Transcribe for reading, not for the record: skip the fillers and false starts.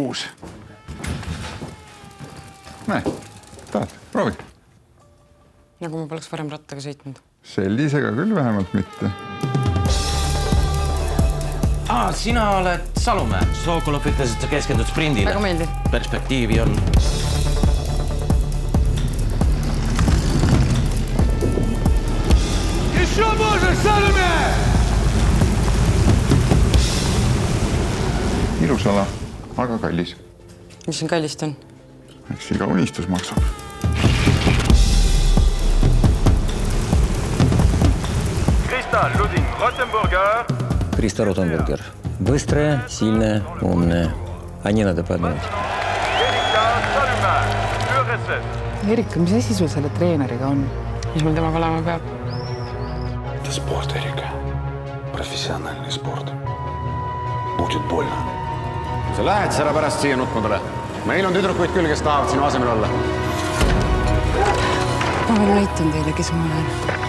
uus. Näe, tahad, proovi. Nagu ma poleks varem rattaga sõitnud. Sellisega küll vähemalt mitte. Sina oled Salumäe. Sokolov ütles, et sa keskendud sprindile. Väga meeldib. Perspektiivi on. Еще можешь, Salumäe! Ilus ala, aga kallis. Mis siin kallist on? Eks iga unistus maksab. Krista Luding-Rottenburger. Криста Ротенбургер. Быстрая, сильная, умная. А не надо подумать. Erika, mis asi sul selle treeneriga on? Mis mul temaga olema peab? Это спорт, Эрика. Профессиональный спорт. Будет больно. Sa lähed selle pärast siia nutma tule. Meil on tüdrukuid küll, kes tahavad sinu asemel olla. Ma veel näitan teile, kes ma olen.